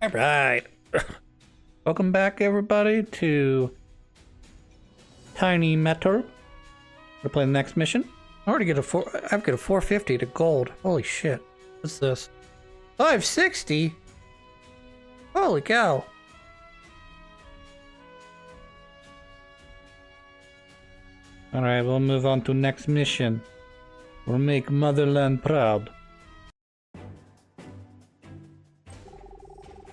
Alright. Welcome back, everybody, to Tiny Metal. We're playing the next mission. I already get I've got a 450 to gold. Holy shit. What's this? 560? Holy cow. Alright, we'll move on to next mission. We'll make Motherland proud.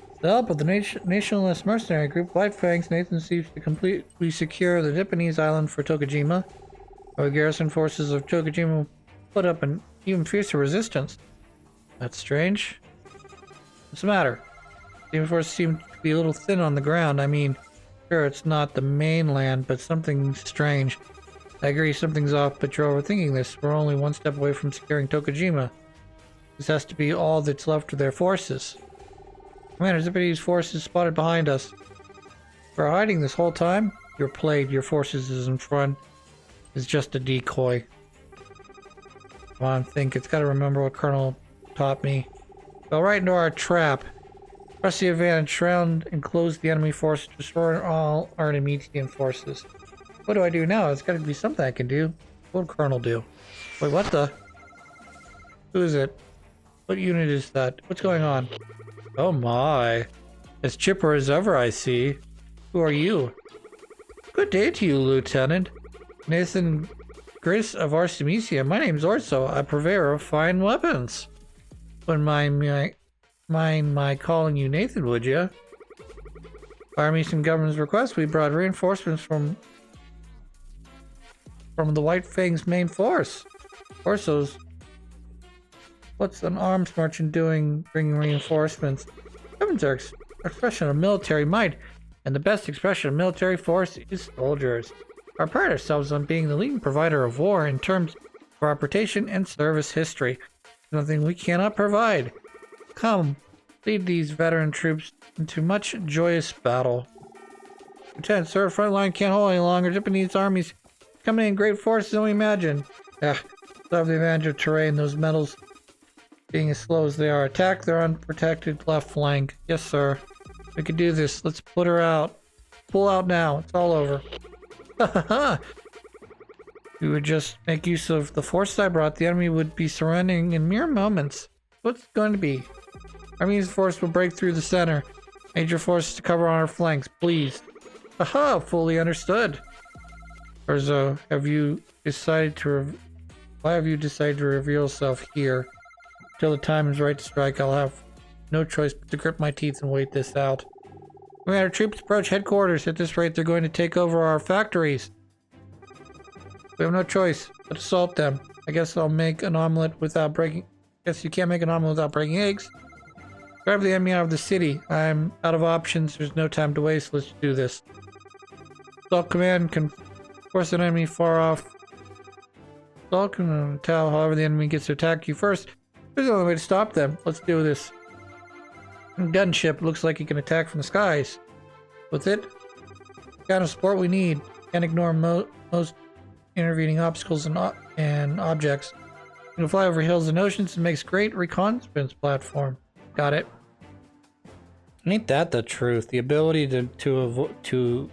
With the help of the nationalist mercenary group, White Fangs, Nathan seeks to completely secure the Japanese island for Tokujima. Our garrison forces of Tokujima put up an even fiercer resistance. That's strange. What's the matter? The forces seem to be a little thin on the ground. I mean, sure, it's not the mainland, but something strange. I agree, something's off, but you're overthinking this. We're only one step away from securing Tokujima. This has to be all that's left of their forces. Commander, Japanese forces spotted behind us. We're hiding this whole time? You're played. Your forces is in front. It's just a decoy. Come on, think. It's got to remember what Colonel taught me. Go right into our trap. Press the advantage round and close the enemy force to destroy all our immediate forces. What do I do now? It's got to be something I can do. What would Colonel do? Wait, what the? Who is it? What unit is that? What's going on? Oh my. As chipper as ever, I see. Who are you? Good day to you, Lieutenant. Nathan Gris of Artemisia. My name's Orso, a purveyor of fine weapons. Wouldn't mind my calling you Nathan, would you? By Armenian government's request, we brought reinforcements from the White Fang's main force. Orso's. What's an arms merchant doing bringing reinforcements? Weapons are expression of military might, and the best expression of military force is soldiers. We pride ourselves on being the leading provider of war in terms of reputation and service history. Nothing we cannot provide. Come, lead these veteran troops into much joyous battle. Lieutenant, sir, front line can't hold any longer. Japanese armies coming in great force than we imagine. Still have the advantage of terrain. Those metals being as slow as they are. Attack their unprotected left flank. Yes, sir. We can do this. Let's put her out. Pull out now. It's all over. We would just make use of the force I brought. The enemy would be surrendering in mere moments. What's it going to be? Army's force will break through the center. Major forces to cover on our flanks, please. Aha! Fully understood. Orzo, why have you decided to reveal yourself here? Till the time is right to strike, I'll have no choice but to grip my teeth and wait this out. Commander, troops approach headquarters. At this rate, they're going to take over our factories. We have no choice but assault them. I guess I'll make an omelet without breaking... Guess you can't make an omelet without breaking eggs. Grab the enemy out of the city. I'm out of options. There's no time to waste. Let's do this. Assault command can force an enemy far off. Assault can tell, however, the enemy gets to attack you first. There's the only way to stop them. Let's do this. Gunship looks like it can attack from the skies. With it, the kind of support we need. Can't ignore most intervening obstacles and objects. You can fly over hills and oceans and makes great reconnaissance platform. Got it. Ain't that the truth? The ability to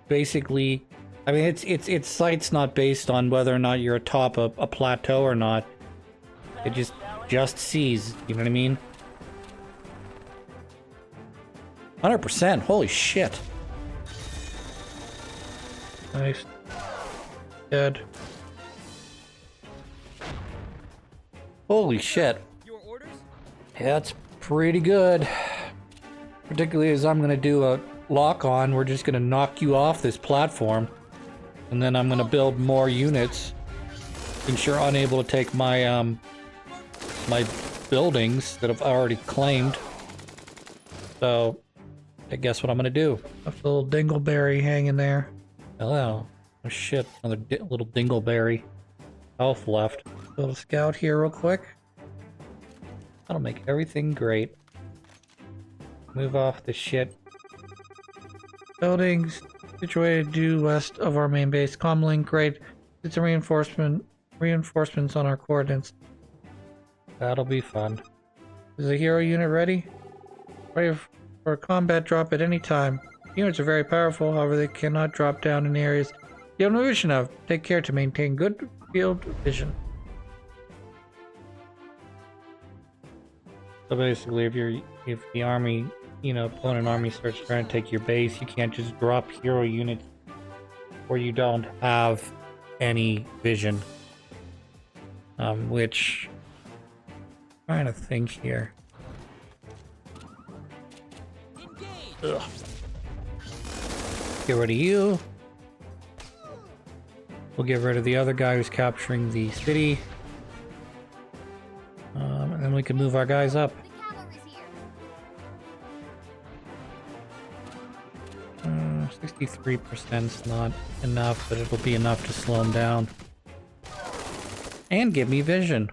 basically, I mean, its sight's not based on whether or not you're atop a plateau or not. It just sees, you know what I mean? 100%, holy shit. Nice. Dead. Holy shit. Your orders? Yeah, that's pretty good. Particularly as I'm gonna do a lock on, we're just gonna knock you off this platform. And then I'm gonna build more units. Since you're unable to take my, my buildings that I've already claimed. So, I guess what I'm gonna do. A little dingleberry hanging there. Hello. Oh shit, another little dingleberry. Health left. Little scout here real quick. That'll make everything great. Move off the shit. Buildings situated due west of our main base. Comlink, great. It's a reinforcements on our coordinates. That'll be fun. Is the hero unit ready? for a combat drop at any time. Units are very powerful, however they cannot drop down in areas you have no vision of. Take care to maintain good field vision. So basically, if the army, opponent army starts trying to take your base, you can't just drop hero units where you don't have any vision. Which I'm trying to think here. Ugh. Get rid of you. We'll get rid of the other guy who's capturing the city. And then we can move our guys up. 63% is not enough, but it'll be enough to slow him down. And give me vision.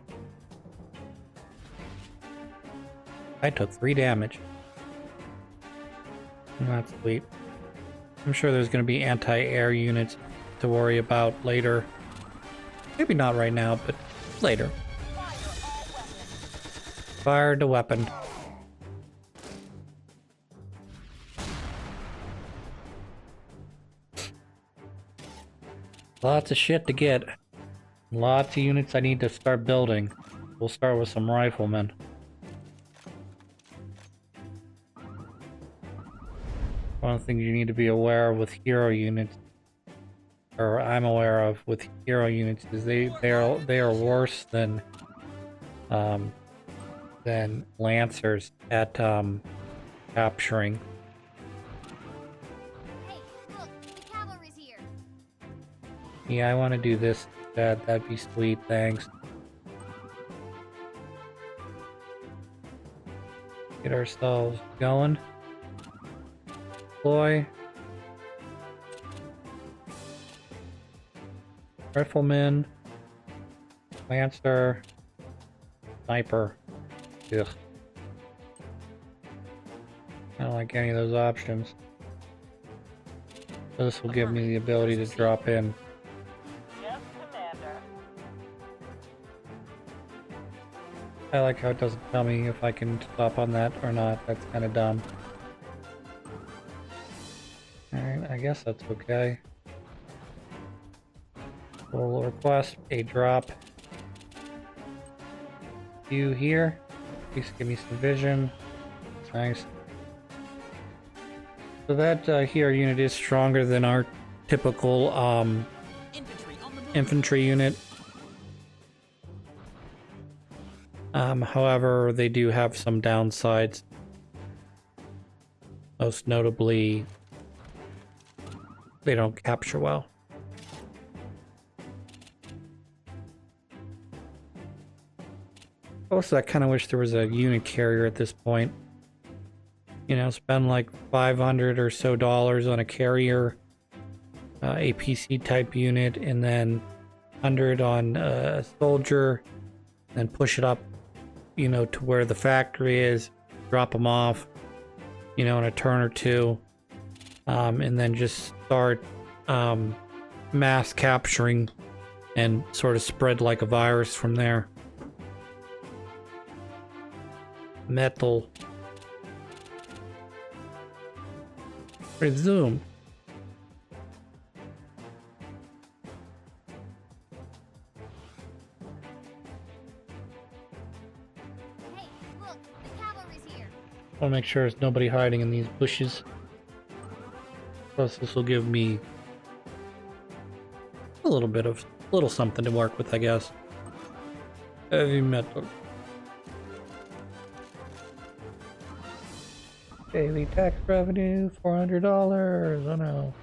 I took 3 damage. That's sweet. I'm sure there's going to be anti-air units to worry about later. Maybe not right now, but later. Fire the weapon. Lots of shit to get. Lots of units I need to start building. We'll start with some riflemen. One of the things you need to be aware of with hero units, or I'm aware of with hero units, is they are worse than lancers at capturing. Hey, look, the cavalry's here. Yeah, I want to do this. That'd be sweet. Thanks. Get ourselves going. Deploy. Rifleman. Lancer. Sniper. Ugh. I don't like any of those options. This will give me the ability to drop in. Yes, Commander. I like how it doesn't tell me if I can stop on that or not. That's kind of dumb. Alright, I guess that's okay. We'll request a drop. You here. Please give me some vision. Nice. So that hero unit is stronger than our typical infantry unit. However, they do have some downsides. Most notably, they don't capture well. Also, I kind of wish there was a unit carrier at this point. You know, spend like $500 or so on a carrier, APC type unit, and then 100 on a soldier, then push it up, you know, to where the factory is, drop them off, you know, in a turn or two, and then just start mass capturing and sort of spread like a virus from there. Metal. Resume. Hey, look, the cavalry's here. I'll make sure there's nobody hiding in these bushes. Plus, this will give me a little something to work with, I guess. Heavy metal. Daily tax revenue, $400. Oh no.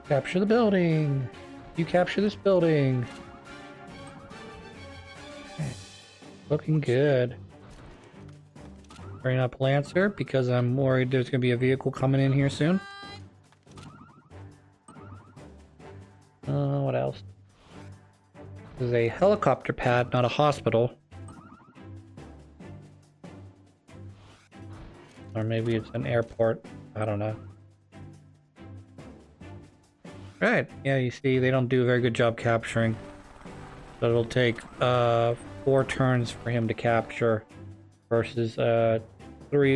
Capture the building. You capture this building. Okay. Looking good. Bring up Lancer because I'm worried there's going to be a vehicle coming in here soon. What else? This is a helicopter pad, not a hospital. Or maybe it's an airport. I don't know. Right. Yeah, you see, they don't do a very good job capturing. So it'll take 4 turns for him to capture versus 3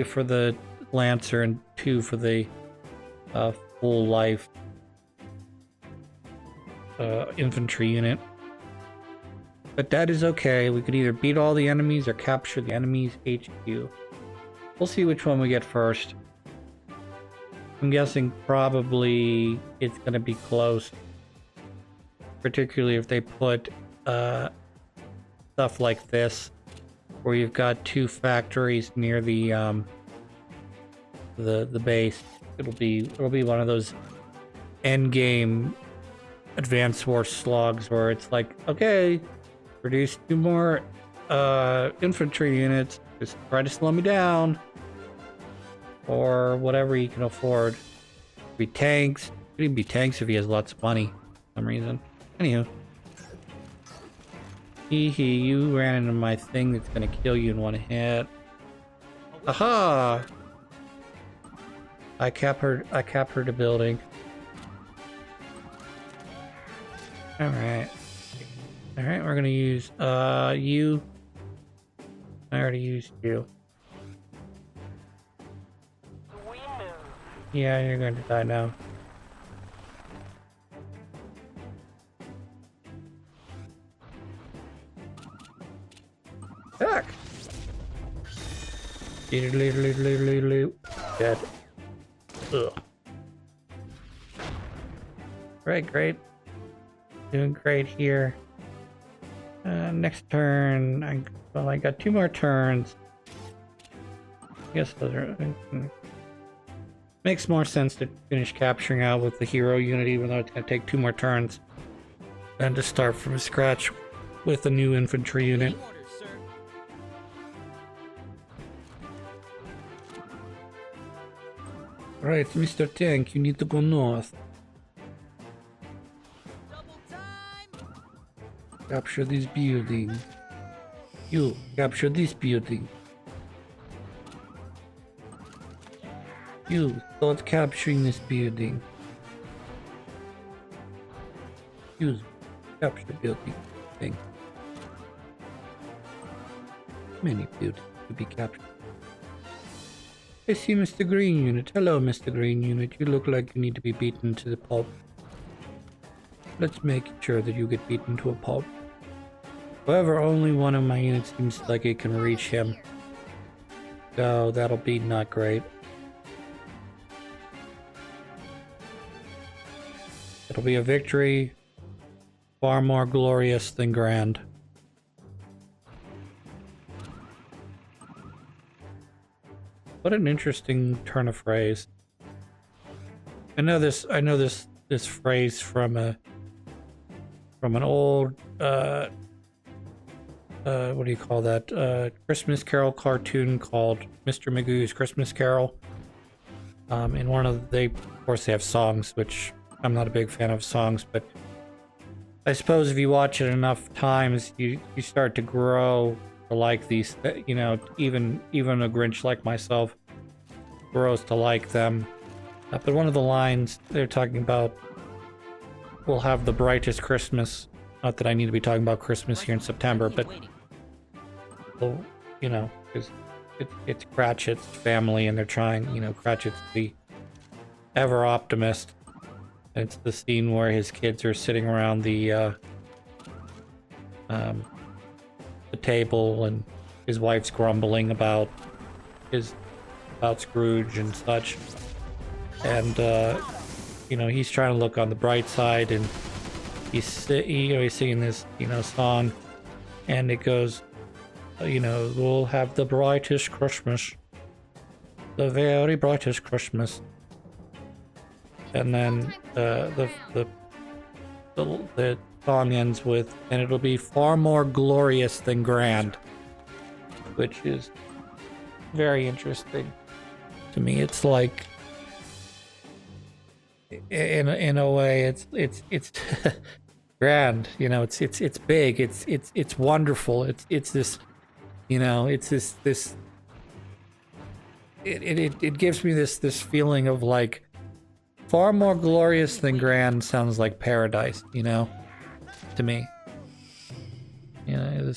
for the Lancer and 2 for the full life infantry unit. But that is okay. We could either beat all the enemies or capture the enemy's HQ. We'll see which one we get first. I'm guessing probably it's going to be close. Particularly if they put stuff like this, where you've got 2 factories near the base. It'll be one of those end game Advanced War slogs where it's like, okay, produce 2 more infantry units, just try to slow me down, or whatever he can afford. Be tanks. It could even be tanks if he has lots of money for some reason. Anywho. Hee, you ran into my thing that's gonna kill you in one hit. Aha! I captured a building. Alright. Alright, we're gonna use you. I already used you. We move. Yeah, you're going to die now. Back. Dead. Ugh. Right, great. Doing great here. Next turn, I got 2 more turns. I guess those are... Makes more sense to finish capturing out with the hero unit, even though it's going to take 2 more turns, than to start from scratch with a new infantry unit. Right, Mr. Tank, you need to go north. Capture this building. You, capture this building. You, start capturing this building. Use capture building thing. Many buildings to be captured. I see Mr. Green Unit. Hello, Mr. Green Unit. You look like you need to be beaten to the pulp. Let's make sure that you get beaten to a pulp. However, only one of my units seems like it can reach him. So that'll be not great. It'll be a victory far more glorious than grand. What an interesting turn of phrase. I know this phrase from an old what do you call that? Christmas Carol cartoon called Mr. Magoo's Christmas Carol. In one of of course they have songs, which I'm not a big fan of songs, but I suppose if you watch it enough times, you start to grow to like these, you know, even a Grinch like myself grows to like them. But one of the lines they're talking about, we'll have the brightest Christmas. Not that I need to be talking about Christmas here in September, but well, you know, because it's Cratchit's family, and they're trying, you know, Cratchit's the ever optimist. And it's the scene where his kids are sitting around the table, and his wife's grumbling about Scrooge and such, and you know, he's trying to look on the bright side, and he's singing this, you know, song, and it goes, you know, we'll have the brightest Christmas, the very brightest Christmas, and then the song ends with, and it'll be far more glorious than grand, which is very interesting to me. It's like, in a way, it's grand, you know, it's big, it's wonderful, it's this, you know, it's this it gives me this feeling of like far more glorious than grand sounds like paradise, you know, to me. You know,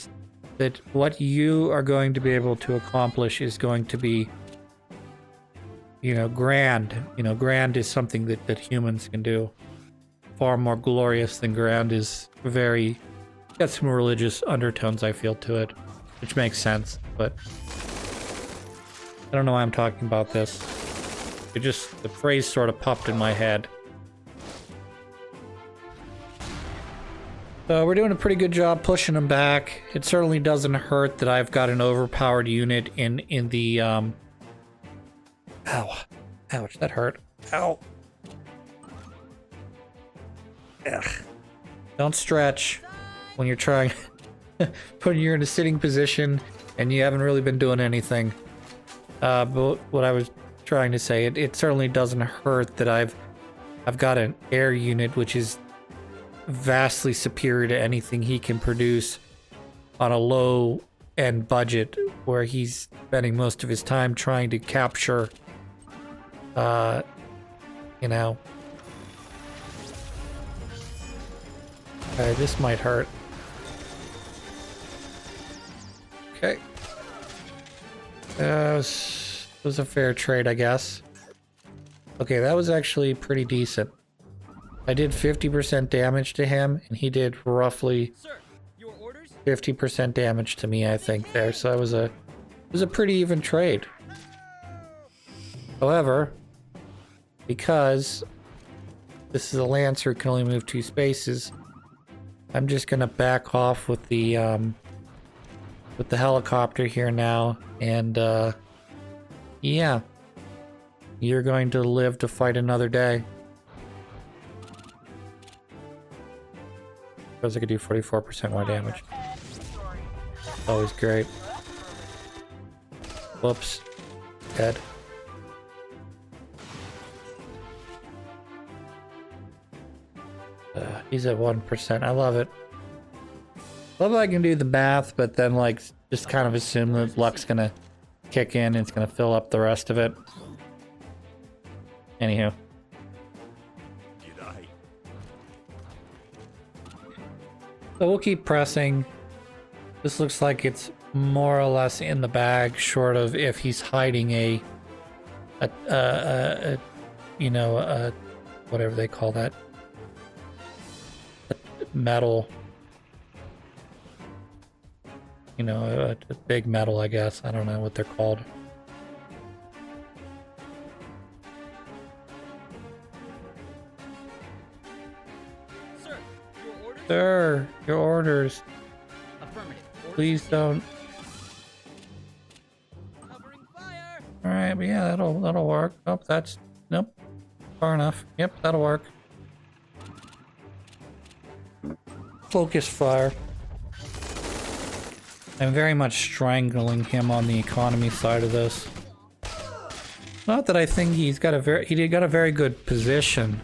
that what you are going to be able to accomplish is going to be, you know, grand. You know, grand is something that humans can do. Far more glorious than grand is very, got some religious undertones, I feel, to it, which makes sense, but I don't know why I'm talking about this. It just, the phrase sort of popped in my head. So we're doing a pretty good job pushing them back. It certainly doesn't hurt that I've got an overpowered unit in the, Ow. Ouch, that hurt. Ow. Ugh. Don't stretch when you're trying, when you're in a sitting position and you haven't really been doing anything. But what I was trying to say, it certainly doesn't hurt that I've got an air unit which is vastly superior to anything he can produce on a low end budget, where he's spending most of his time trying to capture, you know. Okay, this might hurt. Okay. It was a fair trade, I guess. Okay, that was actually pretty decent. I did 50% damage to him, and he did roughly 50% damage to me, I think, there. So that was it was a pretty even trade. However, because this is a Lancer who can only move 2 spaces, I'm just gonna back off with the helicopter here now, and yeah, you're going to live to fight another day. Because I could do 44% more damage. Always great. Whoops. Dead. He's at 1%. I love it. Love how I can do the math, but then like just kind of assume that luck's gonna kick in and it's gonna fill up the rest of it. Anywho. So we'll keep pressing. This looks like it's more or less in the bag, short of if he's hiding a you know, whatever they call that, a metal, you know, a big metal, I guess. I don't know what they're called. Sir, your orders. Affirmative. Please don't. Alright, but yeah, that'll work. Oh, that's nope. Far enough. Yep, that'll work. Focus fire. I'm very much strangling him on the economy side of this. Not that I think he got a very good position.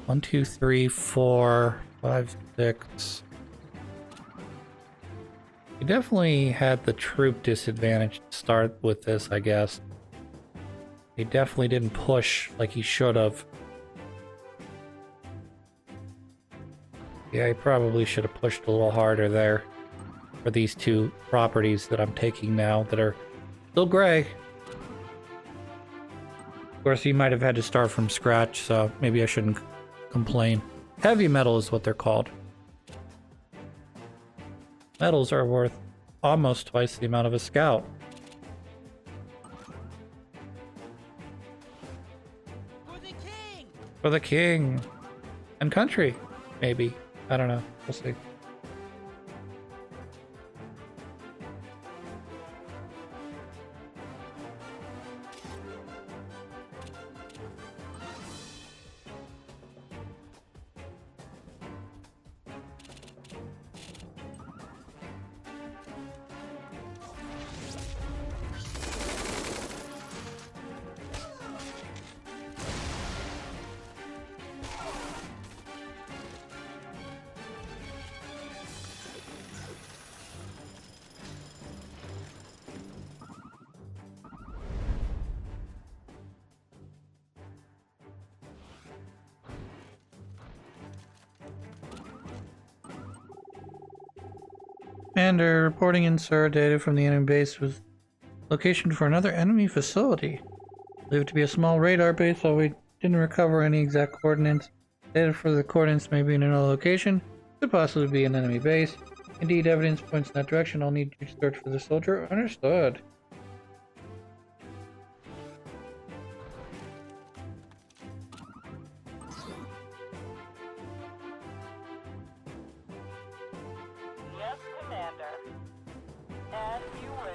1, 2, 3, 4, 5, 6. He definitely had the troop disadvantage to start with this, I guess. He definitely didn't push like he should have. Yeah, he probably should have pushed a little harder there for these 2 properties that I'm taking now that are still gray. Of course, he might have had to start from scratch, so maybe I shouldn't complain. Heavy metal is what they're called. Metals are worth almost twice the amount of a scout. For the king! For the king. And country, maybe. I don't know. We'll see. Commander, reporting in SIR data from the enemy base was location for another enemy facility. Believed to be a small radar base, while we didn't recover any exact coordinates. Data for the coordinates may be in another location, could possibly be an enemy base. Indeed, evidence points in that direction. I'll need you to search for the soldier. Understood. Yes, Commander. As you wish.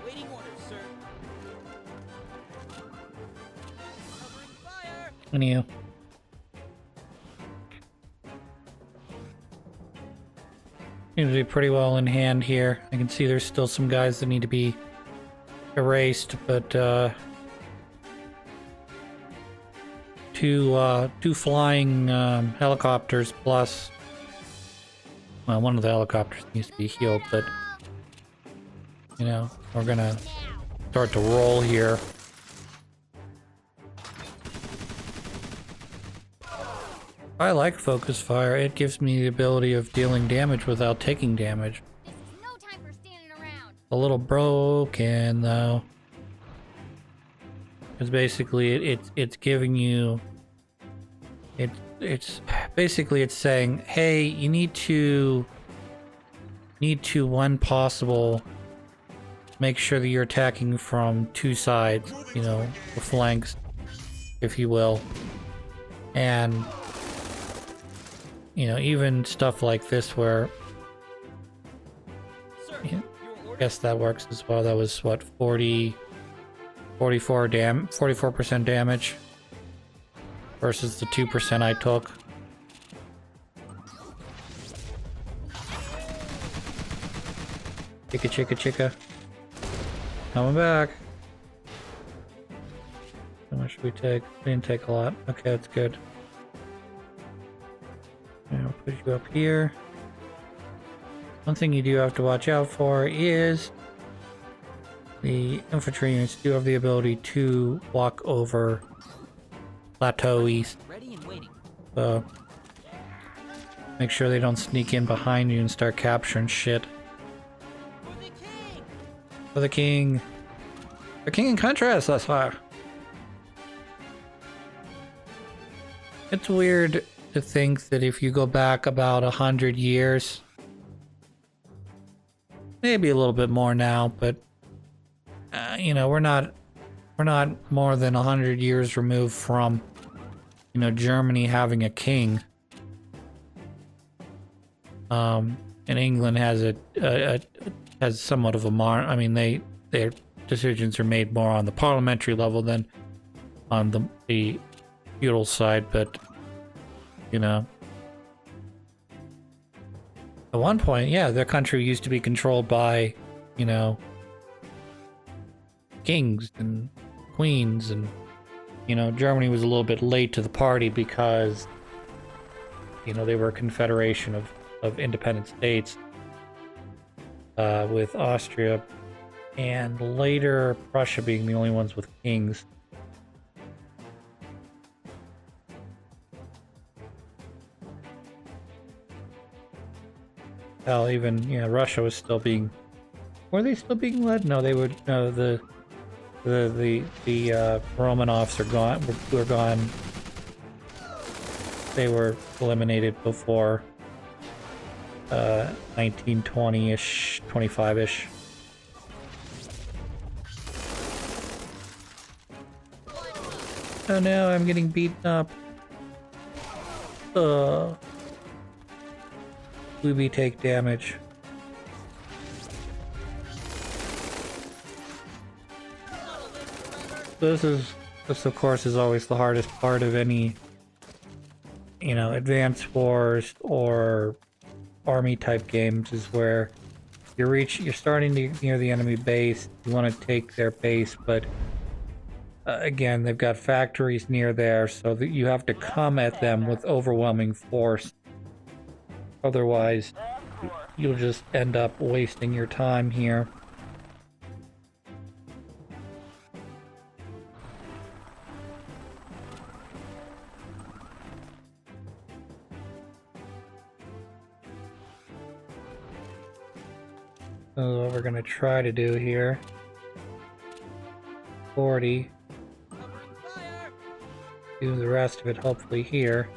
Awaiting orders, sir. Covering fire. And you. Seems to be pretty well in hand here. I can see there's still some guys that need to be erased, but two flying helicopters plus, well, one of the helicopters needs to be healed, but you know, we're gonna start to roll here. I like focus fire. It gives me the ability of dealing damage without taking damage. This is no time for standing around. A little broken though, because basically it's giving you it's basically it's saying, hey, you need to when possible make sure that you're attacking from two sides, you know, the flanks, if you will, and you know, even stuff like this where Sir, yeah, your I orders. guess that works as well. That was what, 44% damage versus the 2% I took. Chicka chicka chicka. Coming back. How much should we take? We didn't take a lot. Okay, that's good. I'll put you up here. One thing you do have to watch out for is the infantry units do have the ability to walk over plateau east. Ready and waiting. So make sure they don't sneak in behind you and start capturing shit. For the king. For the king. The king in contrast, that's why. It's weird to think that if you go back about 100 years, maybe a little bit more now, but you know, we're not more than 100 years removed from, you know, Germany having a king. And England has has somewhat of a I mean, their decisions are made more on the parliamentary level than on the feudal side, but you know, at one point, yeah, their country used to be controlled by, you know, kings and queens, and you know, Germany was a little bit late to the party because, you know, they were a confederation of independent states with Austria and later Prussia being the only ones with kings. Hell, even, you know, Russia was still being... Were they still being led? No, they would... No, the Romanovs are gone. Were gone. They were eliminated before 1920-ish, 25-ish. Oh no, I'm getting beaten up. Booby take damage. This of course is always the hardest part of any, you know, advanced wars or army type games, is where You're starting to get near the enemy base. You want to take their base, but again, they've got factories near there, so that you have to come at them with overwhelming force. Otherwise, you'll just end up wasting your time here. So what we're going to try to do here, 40, Covering fire. do the rest of it hopefully here,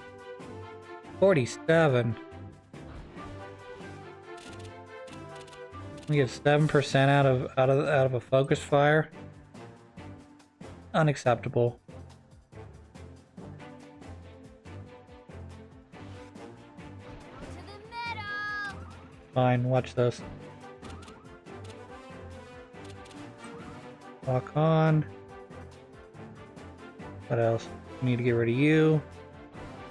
47. We get 7% out of a focus fire. Unacceptable. To the meadow! Fine, watch this. Lock on. What else? I need to get rid of you.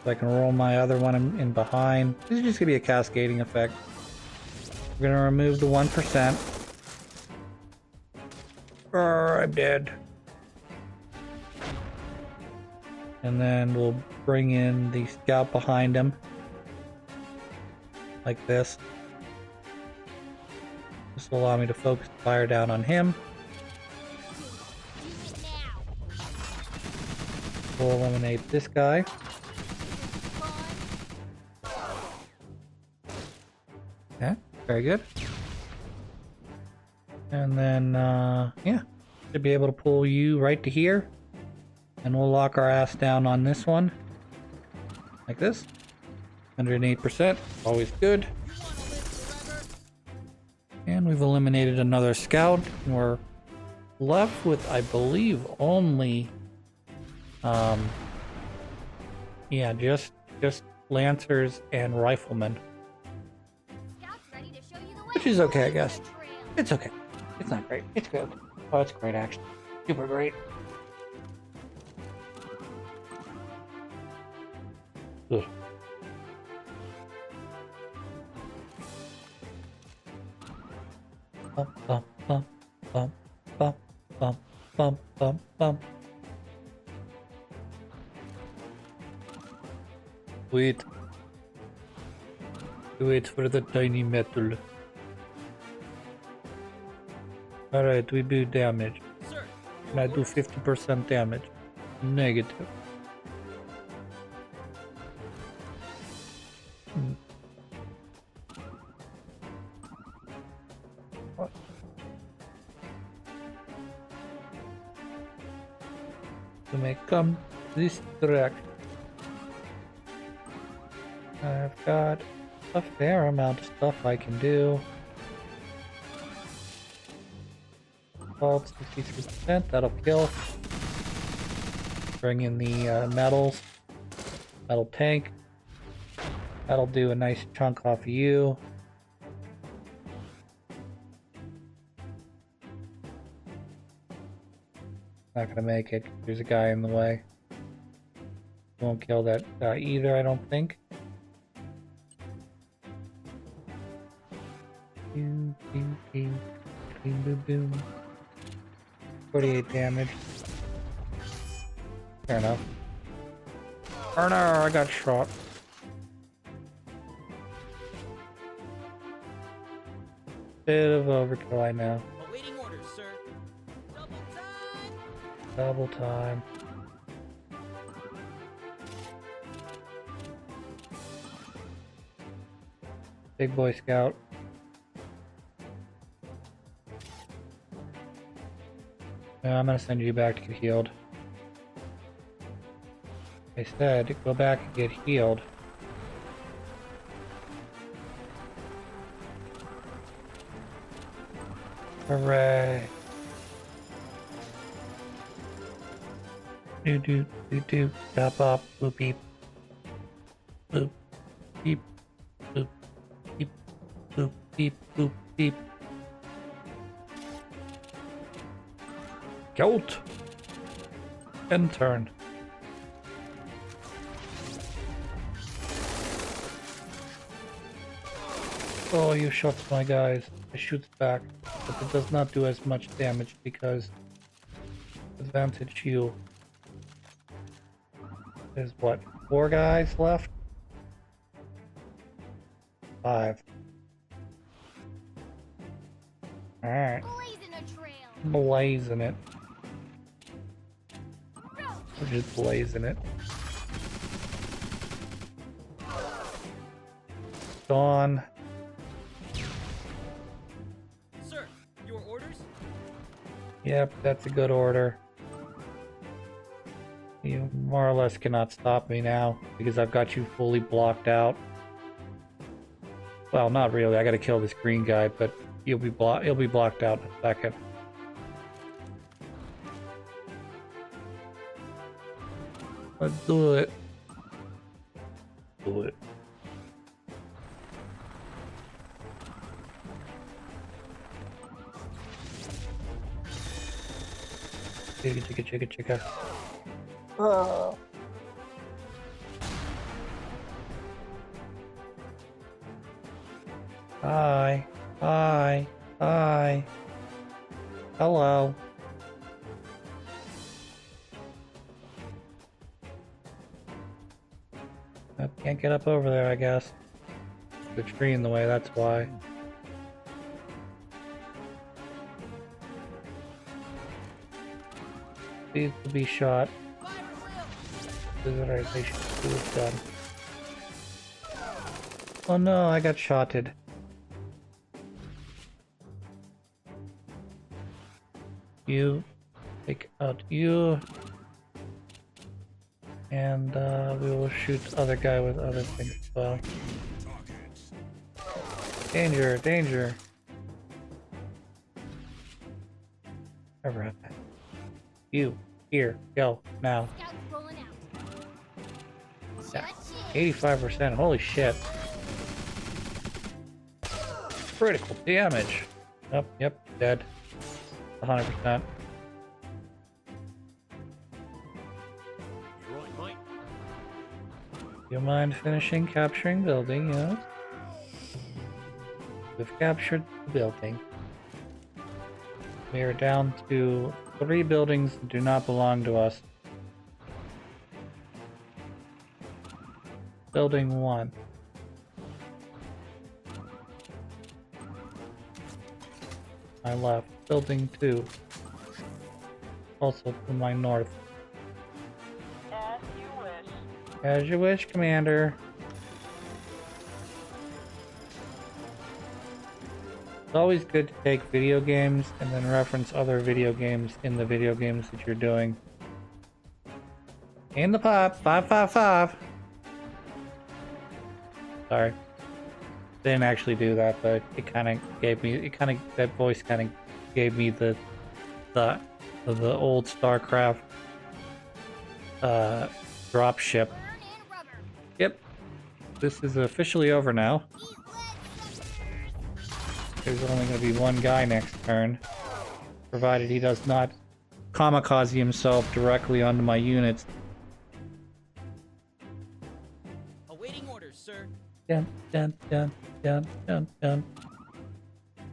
So I can roll my other one in behind. This is just gonna be a cascading effect. We're gonna remove the 1%. I'm dead. And then we'll bring in the scout behind him. Like this. This will allow me to focus fire down on him. Do it now! We'll eliminate this guy. Yeah, very good. And then, yeah, should be able to pull you right to here. And we'll lock our ass down on this one. Like this. 108%, always good. You want to live forever? And we've eliminated another scout. We're left with, I believe, only, yeah, just lancers and riflemen. Scout's ready to show you the way. Which is okay, I guess. Trail. It's okay. It's not great. It's good. Oh, it's great, actually. Super great. Ugh. Bump, bump, bump, bump, bump, bump, bump, bump, bump. Wait. Wait for the tiny metal. Alright, we do damage. Sir. And I do 50% damage. Negative. What? You may come this direction. I've got a fair amount of stuff I can do. Assault 63%, that'll kill. Bring in the metals. Metal tank. That'll do a nice chunk off of you. Not gonna make it. There's a guy in the way. Won't kill that guy either, I don't think. Boom, boom, boom, boom, boom, boom. 48 damage. Fair enough. Oh no, I got shot. Bit of overkill, I know. Awaiting orders, sir. Double time. Double time. Big Boy Scout. I'm gonna send you back to get healed. I said, go back and get healed. Hooray. Do do do do. Stop up. Boop beep. Boop. Beep. Boop. Beep. Boop. Beep. Boop. Beep. Goat. End turn. Oh, you shot my guys. I shoot back, but it does not do as much damage because advantage you. There's what, 4 guys left? 5. Alright, Blazing a trail. blazing it. We're just blazing it. Gone. Sir, your orders? Yep, that's a good order. You more or less cannot stop me now because I've got you fully blocked out. Well, not really. I gotta kill this green guy, but he'll be blocked out in a second. Let's do it. Do it. Chicka, chicka, chicka, chicka. Oh. Hi. Hi. Hi. Hello. I can't get up over there, I guess. The tree in the way, that's why. Needs to be shot. Visualization is done. Oh no, I got shotted. You take out you. And we will shoot the other guy with other things as well. Danger, danger. Never had that. You, here, go, now. Scouts rolling out. Yeah. Cha-ching. 85%, holy shit. Critical damage. Yep, dead. 100%. You mind finishing capturing building, yes? We've captured the building. We are down to 3 buildings that do not belong to us. Building 1. My left. Building 2. Also to my north. As you wish. As you wish, Commander. It's always good to take video games and then reference other video games in the video games that you're doing. In the pipe, 555. Sorry. Didn't actually do that, but it kind of gave me, that voice kind of gave me the old StarCraft dropship. Burn and rubber. Yep. This is officially over now. Eat lead, suckers. There's only going to be one guy next turn, provided he does not kamikaze himself directly onto my units. Awaiting orders, sir. Dun, dun, dun, dun, dun, dun.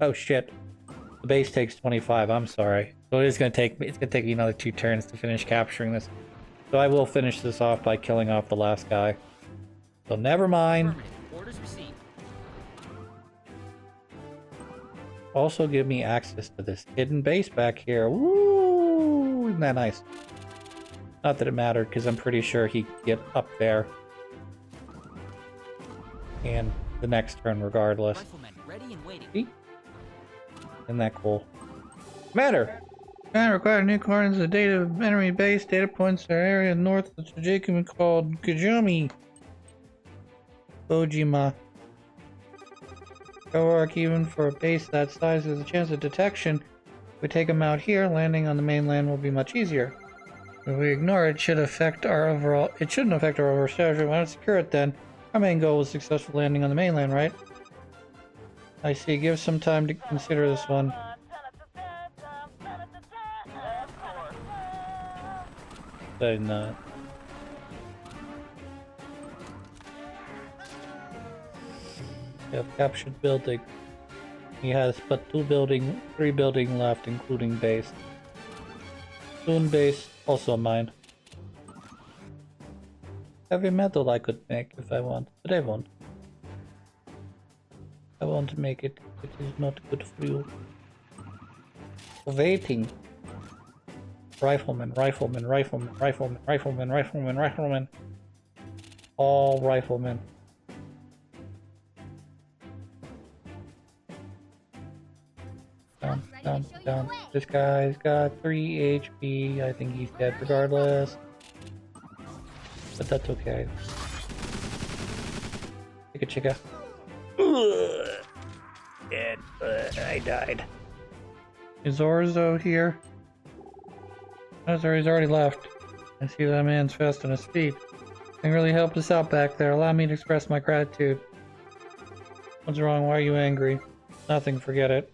Oh shit. The base takes 25, I'm sorry. So it's gonna take me another 2 turns to finish capturing this. So I will finish this off by killing off the last guy. So never mind. Affirmative. Orders received. Also give me access to this hidden base back here. Woo! Isn't that nice? Not that it mattered, because I'm pretty sure he could get up there. And the next turn regardless. Riflemen ready and waiting. See? Isn't that cool? Matter! Matter required new coordinates of data of enemy base. Data points are area north of Tajikumi called Gajumi. Ojima. Go work even for a base that size. There's a chance of detection. If we take them out here, landing on the mainland will be much easier. If we ignore it, it shouldn't affect our overall strategy. Why not secure it then? Our main goal was successful landing on the mainland, right? I see. Give some time to consider this one. But not. We have captured building. He has but 3 building left, including base. Soon base, also mine. Heavy metal I could make if I want, but I won't. I won't make it. It is not good for you. Waiting. Riflemen, riflemen, riflemen, riflemen, riflemen, riflemen, riflemen. All riflemen. Down, down, down. This guy's got 3 HP. I think he's dead regardless. But that's okay. Chicka chicka. Dead. I died. Is Orzo here? Oh, sorry, he's already left. I see that man's fast on his feet. He really helped us out back there. Allow me to express my gratitude. What's wrong? Why are you angry? Nothing, forget it.